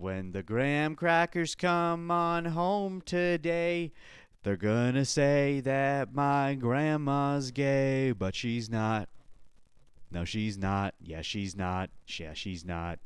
When the graham crackers come on home today, they're gonna say that my grandma's gay, but she's not. No, she's not. Yeah, she's not. Yeah, she's not.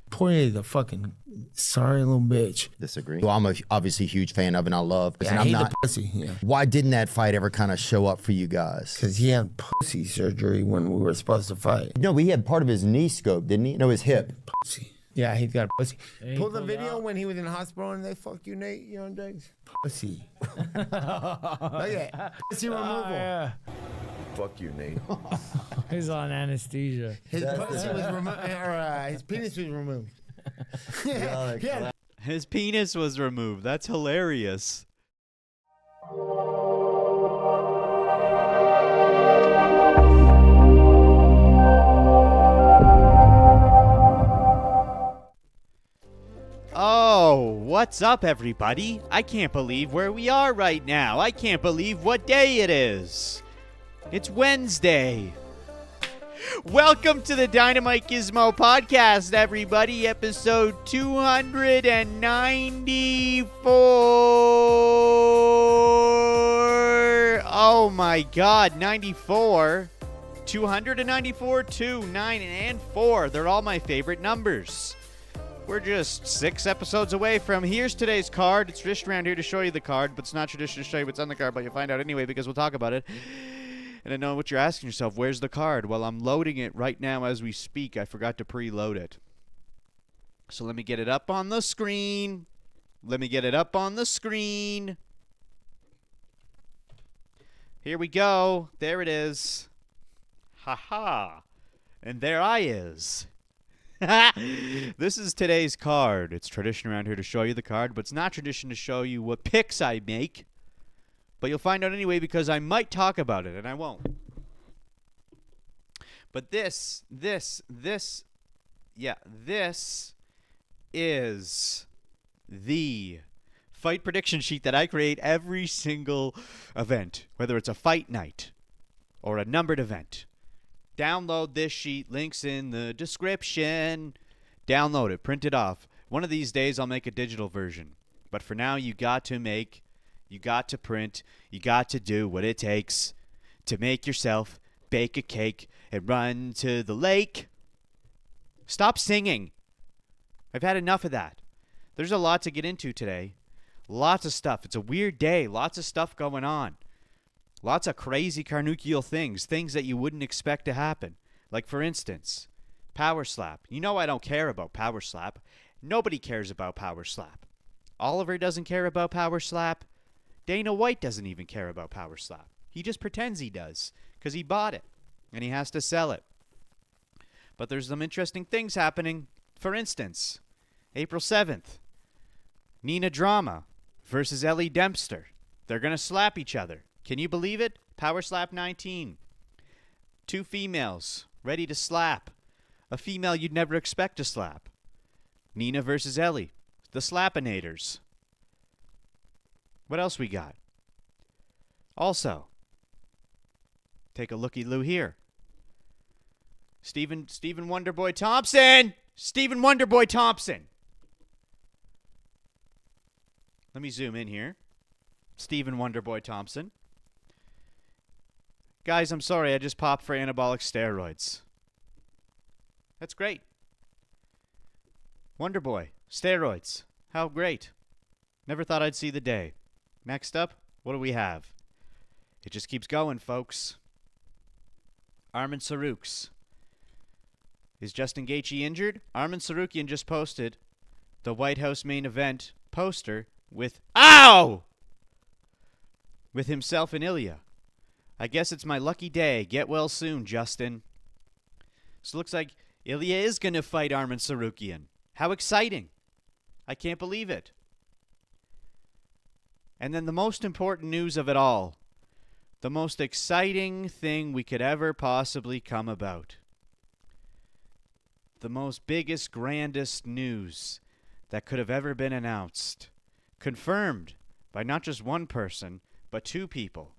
Poirier's a fucking sorry little bitch. Disagree. Well, I'm obviously a huge fan of and I love. Yeah, and I I'm hate not. the pussy. Yeah, Why didn't that fight ever kind of show up for you guys? because he had pussy surgery when we were supposed to fight. No, he had part of his knee scoped, didn't he? No, his hip. Pussy. Yeah, he's got a pussy. He Pull the pulled video out. when he was in the hospital and they fuck you, Nate. You on drugs? Pussy. Look at that. Pussy removal. Yeah. Fuck you, Nate. He's on anesthesia. His pussy was removed. His penis was removed. Yeah. His penis was removed. That's hilarious. Oh, what's up, everybody? I can't believe where we are right now. I can't believe what day it is. It's Wednesday. Welcome to the DynamiteGizmo podcast, everybody. Episode 294. Oh my God, 94. 294, 2, 9, and 4. They're all my favorite numbers. We're just 6 episodes away from here's today's card. It's tradition around here to show you the card, but it's not tradition to show you what's on the card, but you'll find out anyway because we'll talk about it. And I know what you're asking yourself, where's the card? Well, I'm loading it right now as we speak. I forgot to preload it. So let me get it up on the screen. Here we go. There it is. Ha-ha. And there I is. This is today's card. It's tradition around here to show you the card, but it's not tradition to show you what picks I make. But you'll find out anyway because I might talk about it, and I won't. But this is the fight prediction sheet that I create every single event, whether it's a fight night or a numbered event. Download this sheet, links in the description. Download it, print it off. One of these days I'll make a digital version. But for now, you got to print, you got to do what it takes to make yourself bake a cake and run to the lake. Stop singing. I've had enough of that. There's a lot to get into today. Lots of stuff. It's a weird day. Lots of stuff going on. Lots of crazy carnuchial things that you wouldn't expect to happen. Like, for instance, Power Slap. You know I don't care about Power Slap. Nobody cares about Power Slap. Oliver doesn't care about Power Slap. Dana White doesn't even care about Power Slap. He just pretends he does because he bought it and he has to sell it. But there's some interesting things happening. For instance, April 7th, Nina Drama versus Ellie Dempster. They're going to slap each other. Can you believe it? Power Slap 19. 2 females ready to slap. A female you'd never expect to slap. Nina versus Ellie. The Slappinators. What else we got? Also, take a looky-loo here. Stephen Wonderboy Thompson! Stephen Wonderboy Thompson! Let me zoom in here. Stephen Wonderboy Thompson. Guys, I'm sorry, I just popped for anabolic steroids. That's great. Wonderboy, steroids. How great. Never thought I'd see the day. Next up, what do we have? It just keeps going, folks. Arman Saruks. Is Justin Gaethje injured? Arman Sarukian just posted the White House main event poster with with himself and Ilya. I guess it's my lucky day. Get well soon, Justin. So it looks like Ilya is going to fight Arman Sarukian. How exciting. I can't believe it. And then the most important news of it all. The most exciting thing we could ever possibly come about. The most biggest, grandest news that could have ever been announced. Confirmed by not just one person, but 2 people.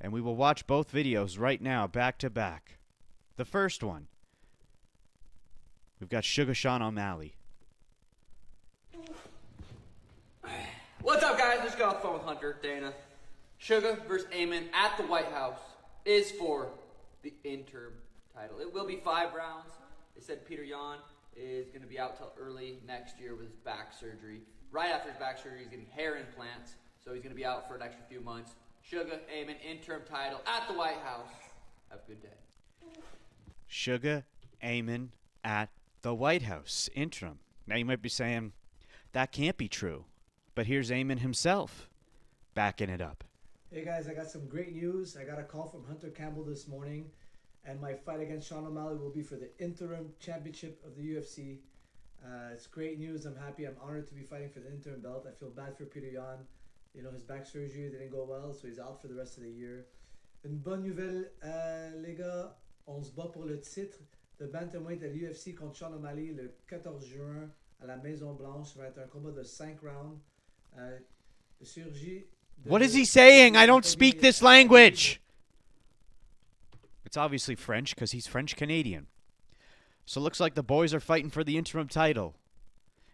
And we will watch both videos right now, back to back. The first one. We've got Sugar Sean O'Malley. phone with Hunter, Dana. Sugar versus Eamon at the White House is for the interim title. It will be 5 rounds. They said Peter Yan is going to be out till early next year with his back surgery. Right after his back surgery, he's getting hair implants, so he's going to be out for an extra few months. Sugar, Eamon, interim title at the White House. Have a good day. Sugar, Eamon at the White House, interim. Now you might be saying, that can't be true. But here's Eamon himself backing it up. Hey guys, I got some great news. I got a call from Hunter Campbell this morning, and my fight against Sean O'Malley will be for the interim championship of the UFC. It's great news. I'm happy. I'm honored to be fighting for the interim belt. I feel bad for Peter Yan. You know, his back surgery didn't go well, so he's out for the rest of the year. Une bonne nouvelle, les gars. On se bat pour le titre de bantamweight à l'UFC contre Sean O'Malley le 14 juin à la Maison Blanche. Ça va être un combat de 5 rounds. Le chirurgie. What is he saying? I don't speak this language. It's obviously French because he's French-Canadian. So it looks like the boys are fighting for the interim title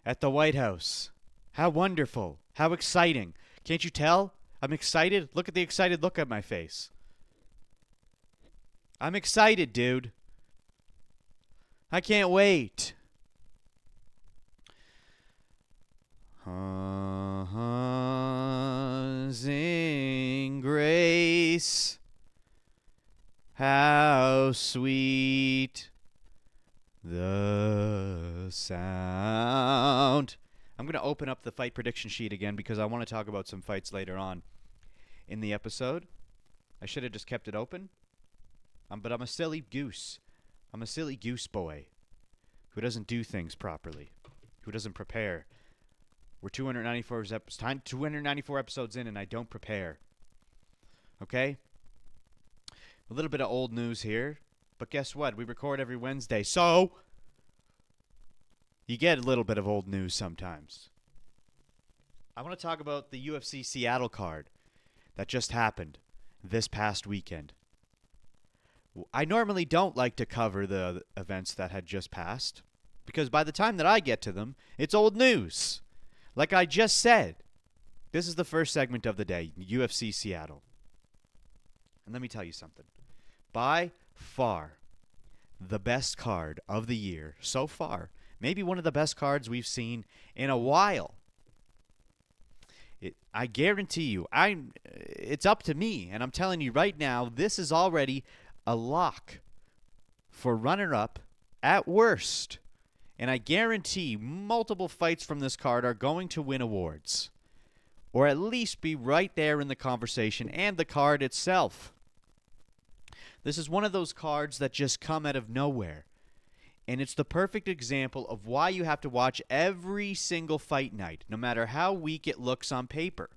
at the White House. How wonderful. How exciting. Can't you tell? I'm excited. Look at the excited look on my face. I'm excited, dude. I can't wait. Sing grace, how sweet the sound. I'm going to open up the fight prediction sheet again because I want to talk about some fights later on in the episode. I should have just kept it open. But I'm a silly goose. I'm a silly goose boy who doesn't do things properly, who doesn't prepare. We're 294 episodes in, and I don't prepare. Okay? A little bit of old news here, but guess what? We record every Wednesday, so you get a little bit of old news sometimes. I want to talk about the UFC Seattle card that just happened this past weekend. I normally don't like to cover the events that had just passed because by the time that I get to them, it's old news. Like I just said, this is the first segment of the day, UFC Seattle. And let me tell you something. By far, the best card of the year so far, maybe one of the best cards we've seen in a while. I guarantee you, it's up to me, and I'm telling you right now, this is already a lock for runner-up at worst. And I guarantee multiple fights from this card are going to win awards. Or at least be right there in the conversation and the card itself. This is one of those cards that just come out of nowhere. And it's the perfect example of why you have to watch every single fight night, no matter how weak it looks on paper.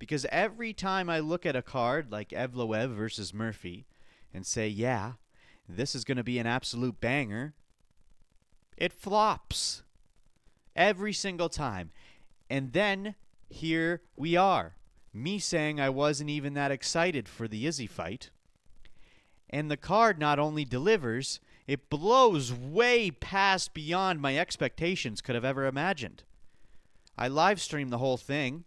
Because every time I look at a card like Evloev versus Murphy and say, yeah, this is going to be an absolute banger, it flops. Every single time. And then here we are. Me saying I wasn't even that excited for the Izzy fight. And the card not only delivers, it blows way past beyond my expectations could have ever imagined. I live streamed the whole thing,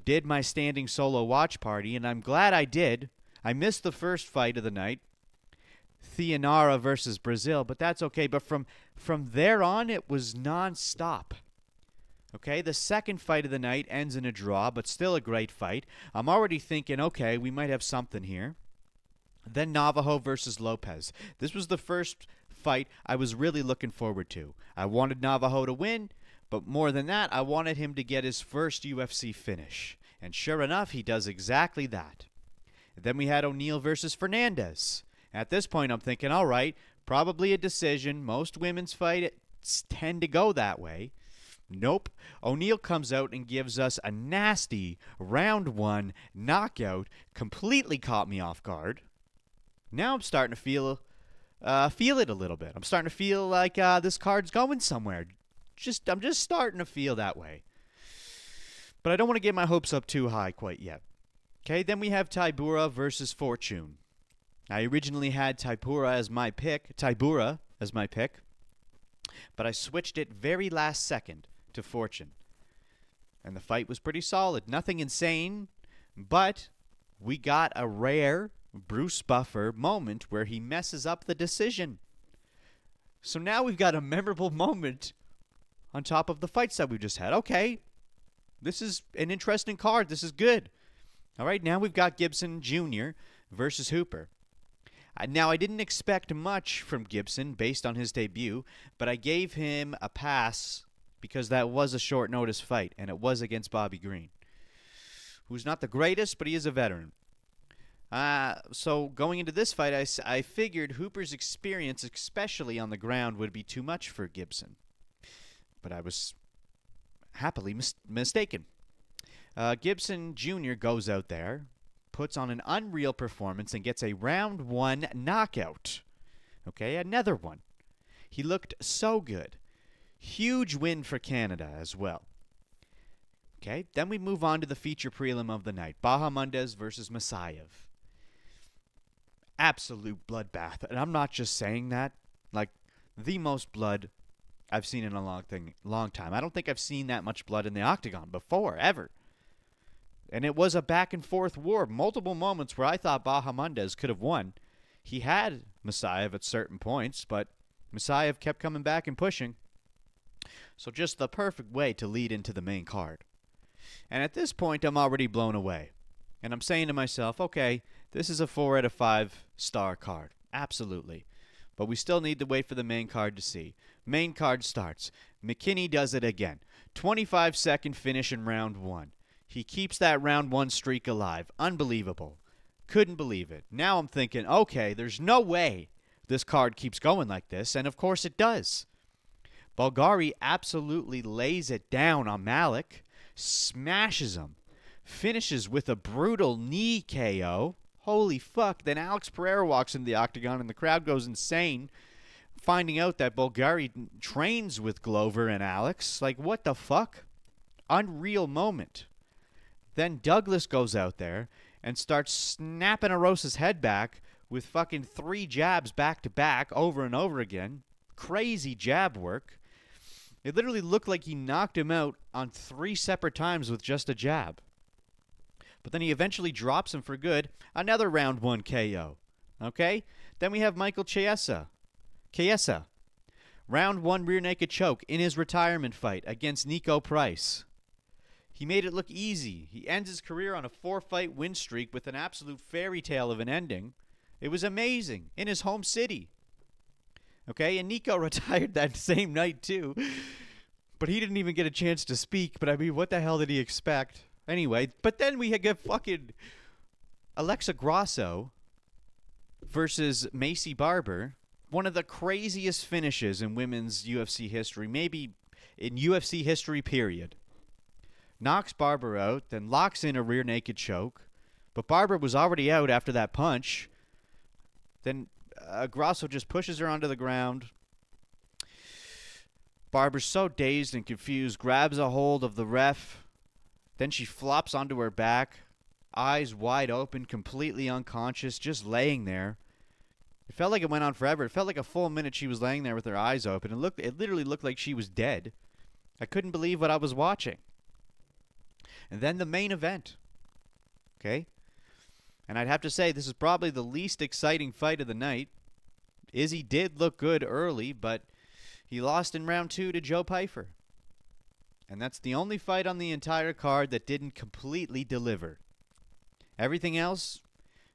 did my standing solo watch party, and I'm glad I did. I missed the first fight of the night, Theanara versus Brazil, but that's okay. But from there on, it was nonstop. Okay, the second fight of the night ends in a draw, but still a great fight. I'm already thinking, okay, we might have something here. Then Navajo versus Lopez. This was the first fight I was really looking forward to. I wanted Navajo to win, but more than that, I wanted him to get his first UFC finish. And sure enough, he does exactly that. Then we had O'Neal versus Fernandez. At this point, I'm thinking, all right, probably a decision. Most women's fights tend to go that way. Nope. O'Neal comes out and gives us a nasty round 1 knockout. Completely caught me off guard. Now I'm starting to feel it a little bit. I'm starting to feel like this card's going somewhere. I'm just starting to feel that way. But I don't want to get my hopes up too high quite yet. Okay, then we have Tybura versus Fortune. I originally had Tybura as my pick, but I switched it very last second to Fortune. And the fight was pretty solid. Nothing insane, but we got a rare Bruce Buffer moment where he messes up the decision. So now we've got a memorable moment on top of the fights that we just had. Okay, this is an interesting card. This is good. All right, now we've got Gibson Jr. versus Hooper. Now, I didn't expect much from Gibson based on his debut, but I gave him a pass because that was a short notice fight, and it was against Bobby Green, who's not the greatest, but he is a veteran. So going into this fight, I figured Hooper's experience, especially on the ground, would be too much for Gibson. But I was happily mistaken. Gibson Jr. goes out there, puts on an unreal performance, and gets a round 1 knockout. Okay, another one. He looked so good. Huge win for Canada as well. Okay, then we move on to the feature prelim of the night. Bahamondes versus Masayev. Absolute bloodbath. And I'm not just saying that. Like, the most blood I've seen in a long time. I don't think I've seen that much blood in the octagon before, ever. And it was a back-and-forth war. Multiple moments where I thought Bahamondes could have won. He had Masayev at certain points, but Masayev kept coming back and pushing. So just the perfect way to lead into the main card. And at this point, I'm already blown away. And I'm saying to myself, okay, this is a 4 out of 5 star card. Absolutely. But we still need to wait for the main card to see. Main card starts. McKinney does it again. 25-second finish in round 1. He keeps that round 1 streak alive. Unbelievable. Couldn't believe it. Now I'm thinking, okay, there's no way this card keeps going like this. And of course it does. Bulgari absolutely lays it down on Malik. Smashes him. Finishes with a brutal knee KO. Holy fuck. Then Alex Pereira walks into the octagon and the crowd goes insane, finding out that Bulgari trains with Glover and Alex. Like, what the fuck? Unreal moment. Then Douglas goes out there and starts snapping Arosa's head back with fucking 3 jabs back to back over and over again. Crazy jab work. It literally looked like he knocked him out on 3 separate times with just a jab. But then he eventually drops him for good. Another round 1 KO. Okay? Then we have Michael Chiesa. Round 1 rear naked choke in his retirement fight against Nico Price. He made it look easy. He ends his career on a 4-fight win streak with an absolute fairy tale of an ending. It was amazing. In his home city. Okay? And Nico retired that same night too. But he didn't even get a chance to speak. But I mean, what the hell did he expect? Anyway, but then we get fucking Alexa Grasso versus Macy Barber. One of the craziest finishes in women's UFC history. Maybe in UFC history, period. Knocks Barber out, then locks in a rear naked choke. But Barber was already out after that punch. Then Grasso just pushes her onto the ground. Barber's so dazed and confused, grabs a hold of the ref. Then she flops onto her back, eyes wide open, completely unconscious, just laying there. It felt like it went on forever. It felt like a full minute she was laying there with her eyes open. It literally looked like she was dead. I couldn't believe what I was watching. And then the main event. Okay? And I'd have to say this is probably the least exciting fight of the night. Izzy did look good early, but he lost in round 2 to Joe Pyfer. And that's the only fight on the entire card that didn't completely deliver. Everything else,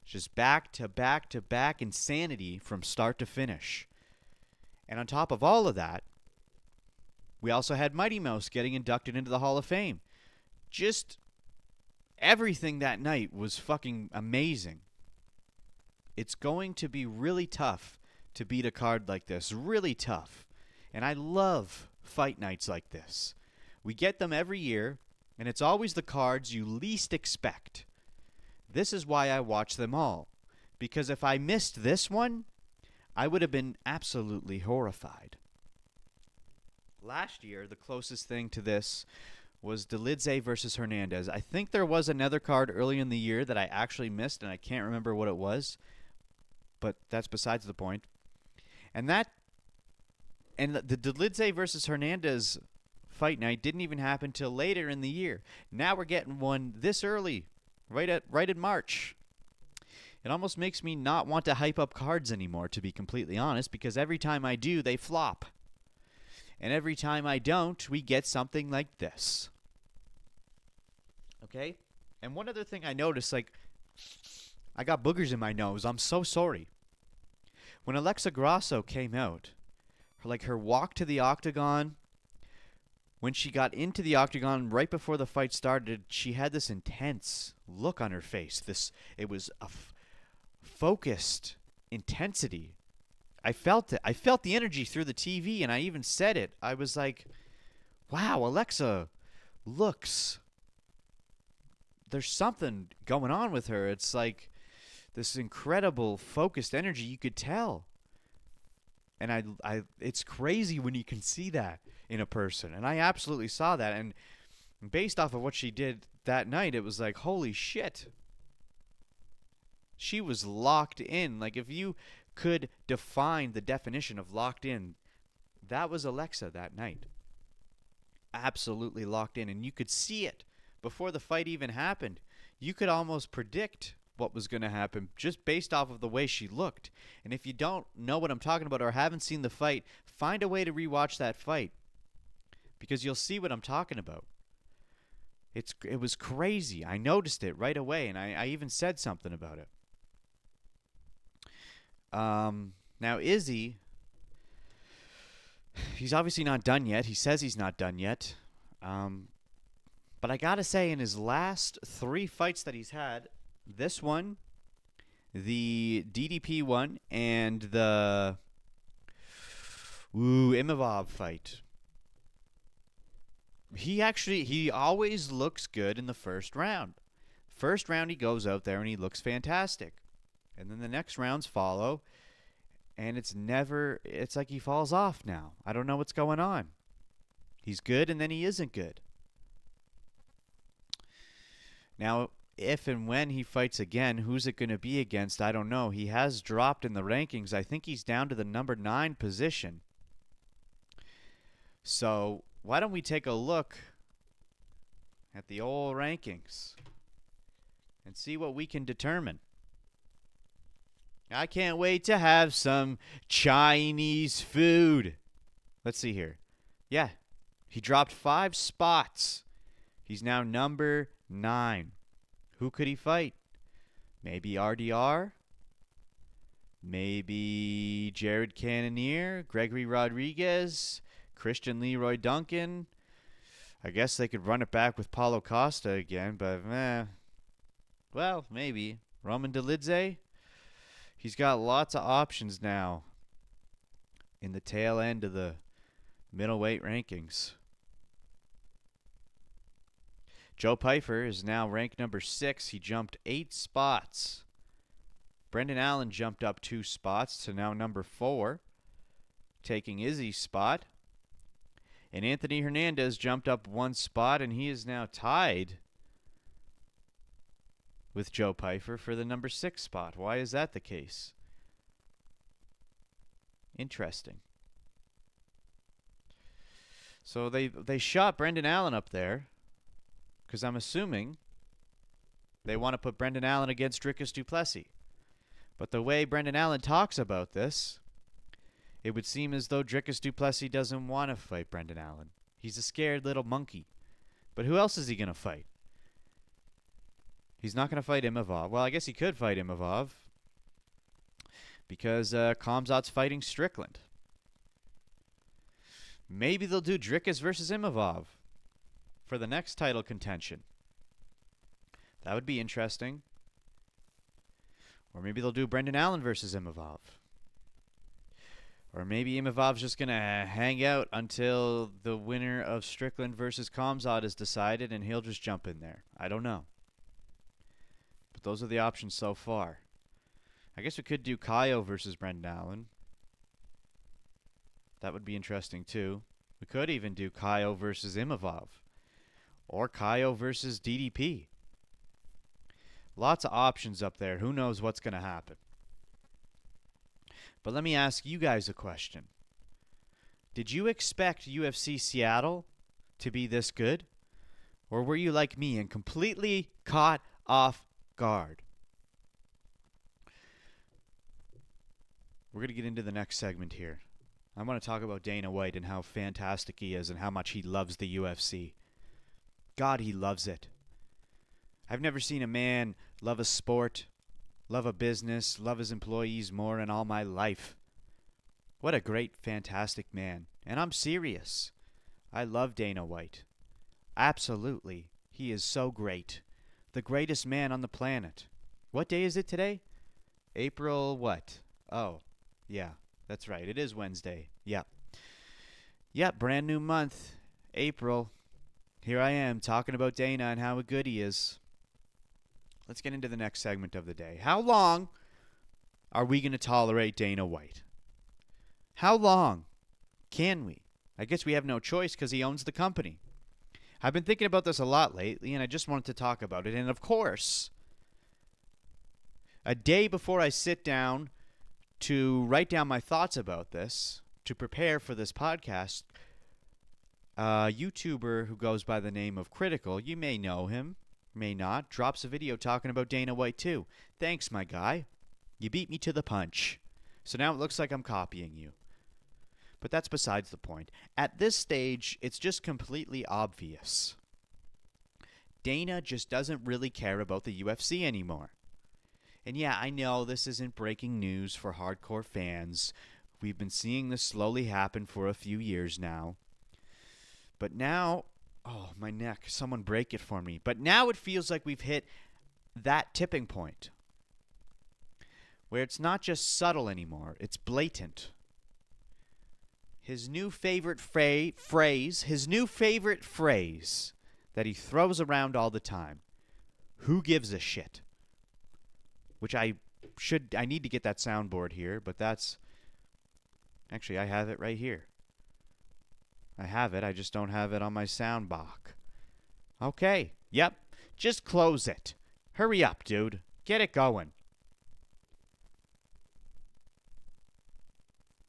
just back to back to back insanity from start to finish. And on top of all of that, we also had Mighty Mouse getting inducted into the Hall of Fame. Just everything that night was fucking amazing. It's going to be really tough to beat a card like this. Really tough. And I love fight nights like this. We get them every year, and it's always the cards you least expect. This is why I watch them all. Because if I missed this one, I would have been absolutely horrified. Last year, the closest thing to this was Delidze versus Hernandez. I think there was another card early in the year that I actually missed, and I can't remember what it was. But that's besides the point. And the Delidze versus Hernandez Fight Night didn't even happen till later in the year. Now we're getting one this early, right in March. It almost makes me not want to hype up cards anymore, to be completely honest, because every time I do, they flop. And every time I don't, we get something like this. Okay? And one other thing I noticed, like, I got boogers in my nose. I'm so sorry. When Alexa Grasso came out, her walk to the octagon, when she got into the octagon right before the fight started, she had this intense look on her face. It was a focused intensity. I felt it. I felt the energy through the TV, and I even said it. I was like, wow, Alexa looks... There's something going on with her. It's like this incredible focused energy. You could tell. And it's crazy when you can see that in a person. And I absolutely saw that. And based off of what she did that night, it was like, holy shit. She was locked in. Like, if you could define the definition of locked in, that was Alexa that night. Absolutely locked in. And you could see it before the fight even happened. You could almost predict what was going to happen just based off of the way she looked. And if you don't know what I'm talking about or haven't seen the fight, find a way to rewatch that fight, because you'll see what I'm talking about. It was crazy. I noticed it right away, and I even said something about it. Now Izzy, he's obviously not done yet. He says he's not done yet. But I gotta say, in his last 3 fights that he's had, this one, the DDP one, and the Imavov fight, he always looks good in the first round. First round he goes out there and he looks fantastic. And then the next rounds follow, and it's like he falls off now. I don't know what's going on. He's good and then he isn't good. Now, if and when he fights again, who's it going to be against? I don't know. He has dropped in the rankings. I think he's down to the number 9 position. So why don't we take a look at the old rankings and see what we can determine. I can't wait to have some Chinese food. Let's see here. Yeah, he dropped 5 spots. He's now number 9. Who could he fight? Maybe RDR? Maybe Jared Cannonier? Gregory Rodriguez? Christian Leroy Duncan? I guess they could run it back with Paulo Costa again, but well, maybe. Roman Dolidze? He's got lots of options now in the tail end of the middleweight rankings. Joe Pyfer is now ranked number 6. He jumped 8 spots. Brendan Allen jumped up 2 spots to now number 4, taking Izzy's spot. And Anthony Hernandez jumped up 1 spot, and he is now tied with Joe Pyfer for the number 6 spot. Why is that the case? Interesting. So they shot Brendan Allen up there, because I'm assuming they want to put Brendan Allen against Dricus du Plessis. But the way Brendan Allen talks about this, it would seem as though Dricus du Plessis doesn't want to fight Brendan Allen. He's a scared little monkey. But who else is he going to fight? He's not going to fight Imavov. Well, I guess he could fight Imavov, because Khamzat's fighting Strickland. Maybe they'll do Dricus versus Imavov for the next title contention. That would be interesting. Or maybe they'll do Brendan Allen versus Imavov. Or maybe Imavov's just going to hang out until the winner of Strickland versus Khamzat is decided, and he'll just jump in there. I don't know. But those are the options so far. I guess we could do Kaio versus Brendan Allen. That would be interesting too. We could even do Kaio versus Imavov. Or Kaio versus DDP. Lots of options up there. Who knows what's going to happen? But let me ask you guys a question. Did you expect UFC Seattle to be this good? Or were you like me and completely caught off guard? We're going to get into the next segment here. I want to talk about Dana White and how fantastic he is and how much he loves the UFC. God, he loves it. I've never seen a man love a sport, love a business, love his employees more in all my life. What a great, fantastic man. And I'm serious. I love Dana White. Absolutely. He is so great. The greatest man on the planet. What day is it today? April what? Oh, yeah, that's right. It is Wednesday. Yep. Yep, brand new month. April. Here I am talking about Dana and how good he is. Let's get into the next segment of the day. How long are we going to tolerate Dana White? How long can we? I guess we have no choice because he owns the company. I've been thinking about this a lot lately, and I just wanted to talk about it. And, of course, a day before I sit down to write down my thoughts about this, to prepare for this podcast, a YouTuber who goes by the name of Critical, you may know him, may not, drops a video talking about Dana White too. Thanks, my guy. You beat me to the punch. So now it looks like I'm copying you. But that's besides the point. At this stage, it's just completely obvious. Dana just doesn't really care about the UFC anymore. And yeah, I know this isn't breaking news for hardcore fans. We've been seeing this slowly happen for a few years now. But now, oh, my neck, someone break it for me. But now it feels like we've hit that tipping point where it's not just subtle anymore, it's blatant. His new favorite phrase that he throws around all the time. Who gives a shit? Which I need to get that soundboard here, but that's, actually I have it right here. I have it, I just don't have it on my sound box. Okay, yep, just close it. Hurry up, dude. Get it going.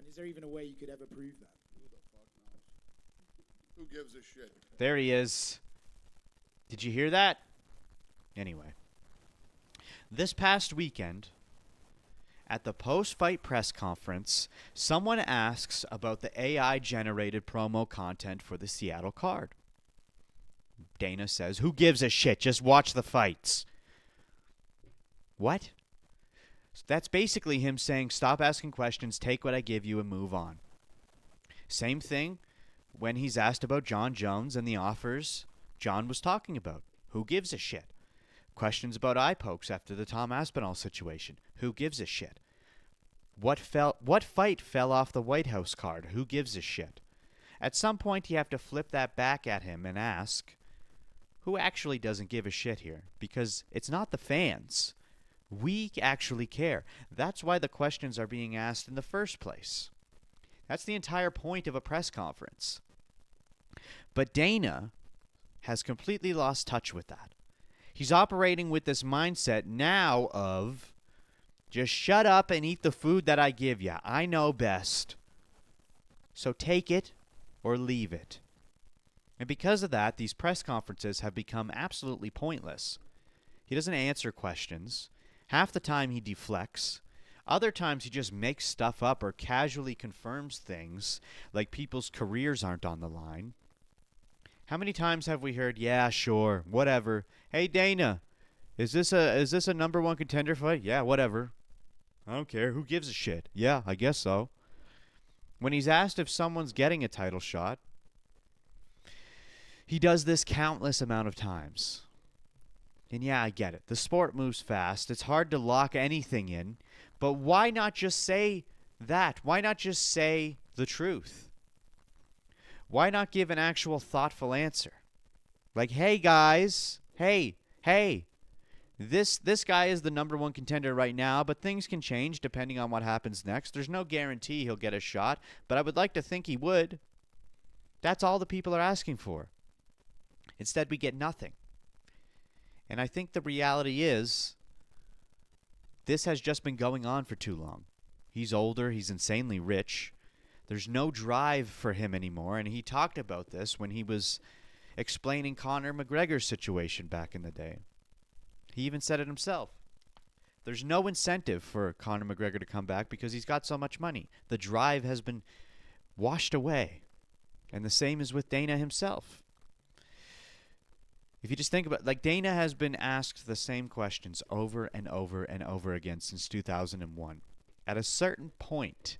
Is there even a way you could ever prove that? Who the fuck knows? Who gives a shit? There he is. Did you hear that? Anyway. This past weekend, at the post-fight press conference, someone asks about the AI-generated promo content for the Seattle card. Dana says, who gives a shit? Just watch the fights. What? That's basically him saying, stop asking questions, take what I give you, and move on. Same thing when he's asked about John Jones and the offers John was talking about. Who gives a shit? Questions about eye pokes after the Tom Aspinall situation. Who gives a shit? What fight fell off the White House card? Who gives a shit? At some point, you have to flip that back at him and ask, who actually doesn't give a shit here? Because it's not the fans. We actually care. That's why the questions are being asked in the first place. That's the entire point of a press conference. But Dana has completely lost touch with that. He's operating with this mindset now of, just shut up and eat the food that I give you. I know best. So take it or leave it. And because of that, these press conferences have become absolutely pointless. He doesn't answer questions. Half the time he deflects. Other times he just makes stuff up or casually confirms things like people's careers aren't on the line. How many times have we heard, yeah, sure, whatever. Hey, Dana, is this a number one contender fight? Yeah, whatever. I don't care. Who gives a shit? Yeah, I guess so. When he's asked if someone's getting a title shot, he does this countless amount of times. And yeah, I get it. The sport moves fast. It's hard to lock anything in. But why not just say that? Why not just say the truth? Why not give an actual thoughtful answer? Like, hey, guys. Hey. This guy is the number one contender right now, but things can change depending on what happens next. There's no guarantee he'll get a shot, but I would like to think he would. That's all the people are asking for. Instead, we get nothing. And I think the reality is this has just been going on for too long. He's older. He's insanely rich. There's no drive for him anymore. And he talked about this when he was explaining Conor McGregor's situation back in the day. He even said it himself. There's no incentive for Conor McGregor to come back because he's got so much money. The drive has been washed away. And the same is with Dana himself. If you just think about, like, Dana has been asked the same questions over and over and over again since 2001. At a certain point,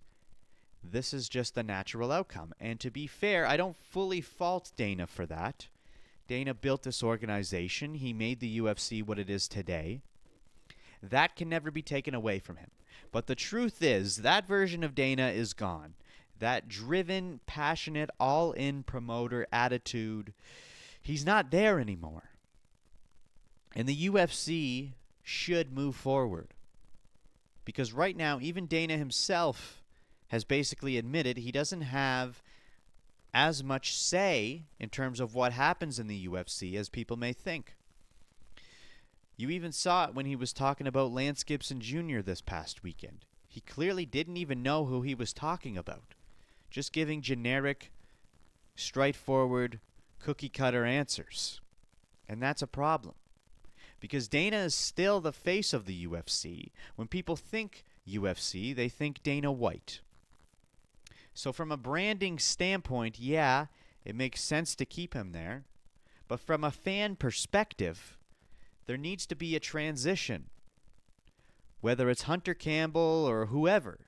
this is just the natural outcome. And to be fair, I don't fully fault Dana for that. Dana built this organization. He made the UFC what it is today. That can never be taken away from him. But the truth is, that version of Dana is gone. That driven, passionate, all-in promoter attitude, he's not there anymore. And the UFC should move forward. Because right now, even Dana himself has basically admitted he doesn't have as much say in terms of what happens in the UFC as people may think. You even saw it when he was talking about Lance Gibson Jr. this past weekend. He clearly didn't even know who he was talking about. Just giving generic, straightforward, cookie-cutter answers. And that's a problem. Because Dana is still the face of the UFC. When people think UFC, they think Dana White. So from a branding standpoint, yeah, it makes sense to keep him there. But from a fan perspective, there needs to be a transition. Whether it's Hunter Campbell or whoever.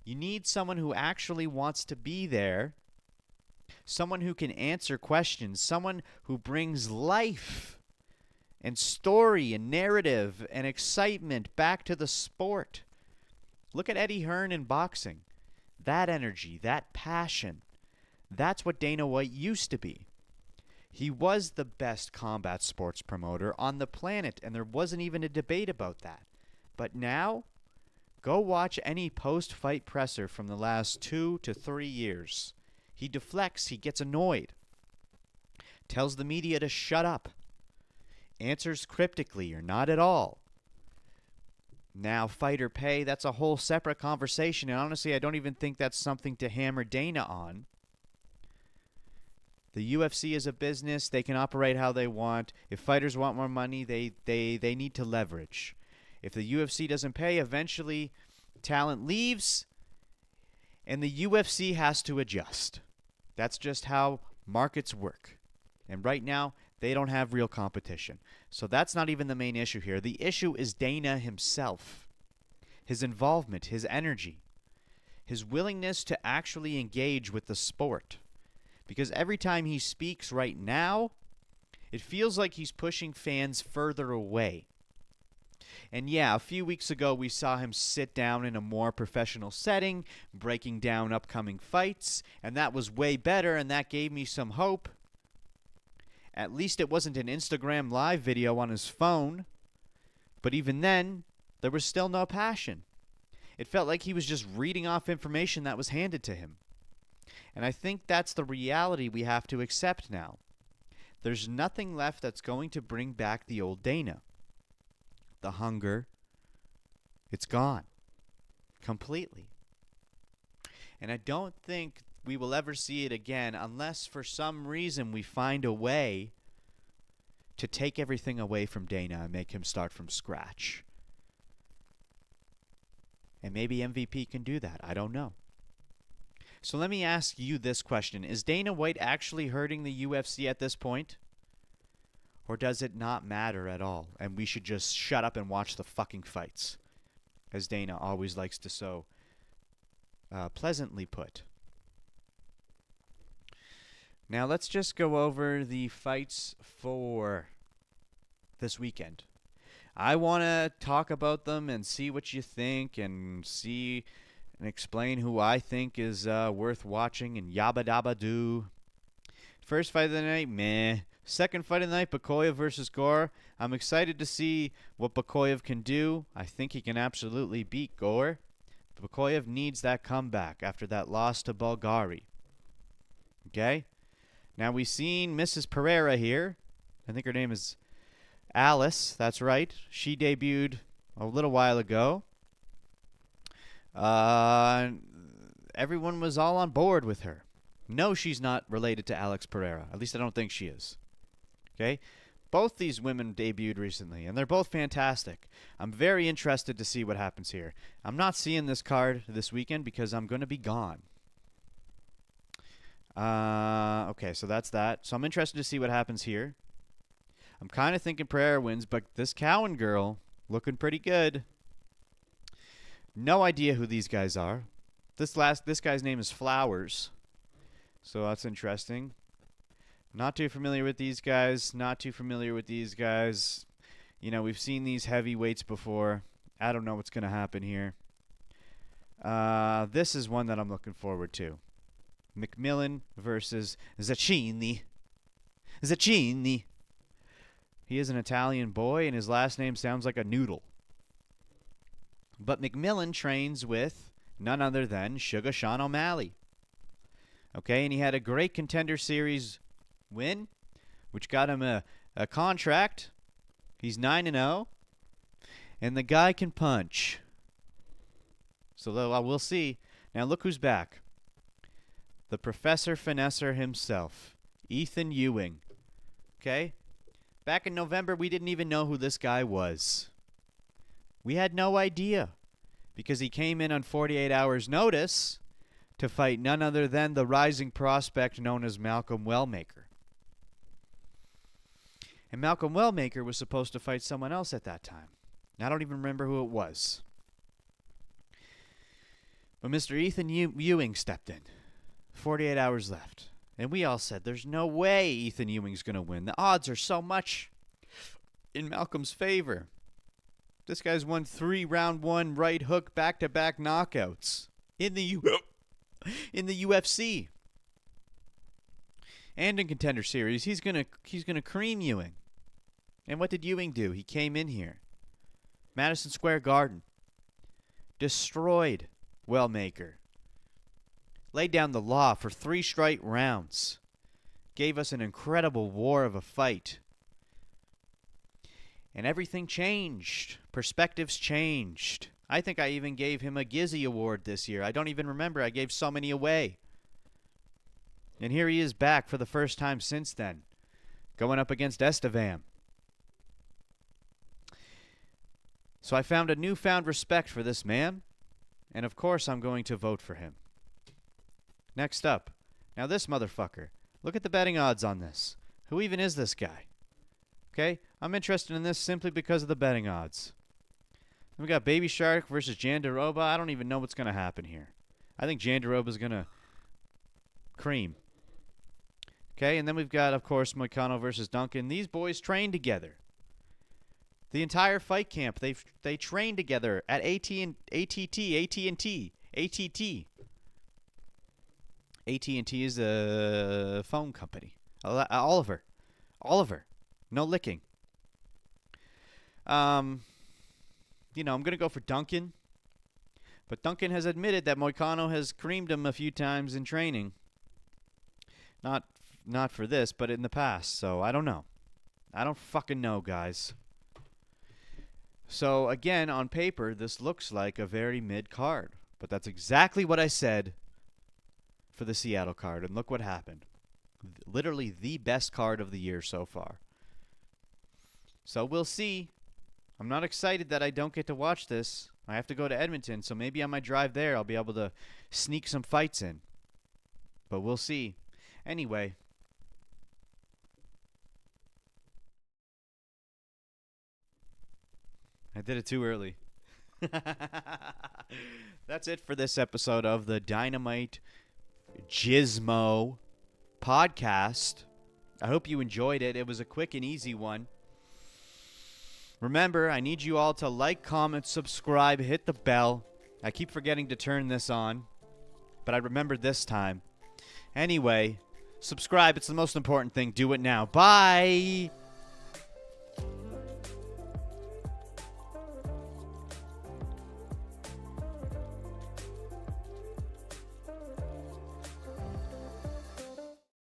You need someone who actually wants to be there. Someone who can answer questions. Someone who brings life and story and narrative and excitement back to the sport. Look at Eddie Hearn in boxing. That energy, that passion. That's what Dana White used to be. He was the best combat sports promoter on the planet, and there wasn't even a debate about that. But now, go watch any post-fight presser from the last 2 to 3 years. He deflects, he gets annoyed. Tells the media to shut up. Answers cryptically or not at all. Now, fighter pay, that's a whole separate conversation, and honestly, I don't even think that's something to hammer Dana on. The UFC is a business. They can operate how they want. If fighters want more money, they need to leverage. If the UFC doesn't pay, eventually talent leaves, and the UFC has to adjust. That's just how markets work. And right now, they don't have real competition. So that's not even the main issue here. The issue is Dana himself. His involvement, his energy, his willingness to actually engage with the sport. Because every time he speaks right now, it feels like he's pushing fans further away. And yeah, a few weeks ago we saw him sit down in a more professional setting, breaking down upcoming fights, and that was way better, and that gave me some hope. At least it wasn't an Instagram live video on his phone. But even then, there was still no passion. It felt like he was just reading off information that was handed to him. And I think that's the reality we have to accept now. There's nothing left that's going to bring back the old Dana. The hunger, it's gone. Completely. And I don't think we will ever see it again unless for some reason we find a way to take everything away from Dana and make him start from scratch. And maybe MVP can do that. I don't know. So let me ask you this question. Is Dana White actually hurting the UFC at this point? Or does it not matter at all? And we should just shut up and watch the fucking fights. As Dana always likes to so pleasantly put. Now let's just go over the fights for this weekend. I want to talk about them and see what you think and see and explain who I think is worth watching and yabba dabba doo. First fight of the night, meh. Second fight of the night, Bakoyev versus Gore. I'm excited to see what Bakoyev can do. I think he can absolutely beat Gore. Bakoyev needs that comeback after that loss to Bulgari. Okay? Now we've seen Mrs. Pereira here. I think her name is Alice. That's right. She debuted a little while ago. Everyone was all on board with her. No, she's not related to Alex Pereira. At least I don't think she is. Okay? Both these women debuted recently, and they're both fantastic. I'm very interested to see what happens here. I'm not seeing this card this weekend because I'm going to be gone. Okay, so that's that. So I'm interested to see what happens here. I'm kind of thinking Pereira wins, but this Cowan girl looking pretty good. No idea who these guys are. This guy's name is Flowers. So that's interesting. Not too familiar with these guys. Not too familiar with these guys. You know, we've seen these heavyweights before. I don't know what's going to happen here. This is one that I'm looking forward to. McMillan versus Zaccini. Zaccini. He is an Italian boy, and his last name sounds like a noodle. But McMillan trains with none other than Sugar Sean O'Malley. Okay, and he had a great Contender Series win, which got him a contract. He's 9-0, and the guy can punch. So we'll see. Now look who's back. The Professor Finesser himself, Ethan Ewing. Okay? Back in November, we didn't even know who this guy was. We had no idea because he came in on 48 hours' notice to fight none other than the rising prospect known as Malcolm Wellmaker. And Malcolm Wellmaker was supposed to fight someone else at that time. I don't even remember who it was. But Mr. Ethan Ewing stepped in. 48 hours left. And we all said, there's no way Ethan Ewing's going to win. The odds are so much in Malcolm's favor. This guy's won 3 round 1 right hook back-to-back knockouts in the UFC. And in Contender Series, he's gonna cream Ewing. And what did Ewing do? He came in here. Madison Square Garden. Destroyed Wellmaker. Laid down the law for 3 straight rounds. Gave us an incredible war of a fight. And everything changed. Perspectives changed. I think I even gave him a Gizzy award this year. I don't even remember. I gave so many away. And here he is back for the first time since then. Going up against Estevam. So I found a newfound respect for this man. And of course I'm going to vote for him. Next up. Now this motherfucker. Look at the betting odds on this. Who even is this guy? Okay? I'm interested in this simply because of the betting odds. We got Baby Shark versus Jandaroba. I don't even know what's going to happen here. I think Jandaroba's going to cream. Okay, and then we've got, of course, Moicano versus Duncan. These boys train together. The entire fight camp, they train together at AT&T. AT&T is a phone company. Oliver. No licking. You know, I'm going to go for Duncan. But Duncan has admitted that Moicano has creamed him a few times in training. Not for this, but in the past. So, I don't know. I don't fucking know, guys. So, again, on paper, this looks like a very mid card. But that's exactly what I said for the Seattle card. And look what happened. Literally the best card of the year so far. So, we'll see. I'm not excited that I don't get to watch this. I have to go to Edmonton, so maybe on my drive there I'll be able to sneak some fights in. But we'll see. Anyway. I did it too early. That's it for this episode of the DynamiteGizmo podcast. I hope you enjoyed it. It was a quick and easy one. Remember, I need you all to like, comment, subscribe, hit the bell. I keep forgetting to turn this on, but I remembered this time. Anyway, subscribe. It's the most important thing. Do it now. Bye!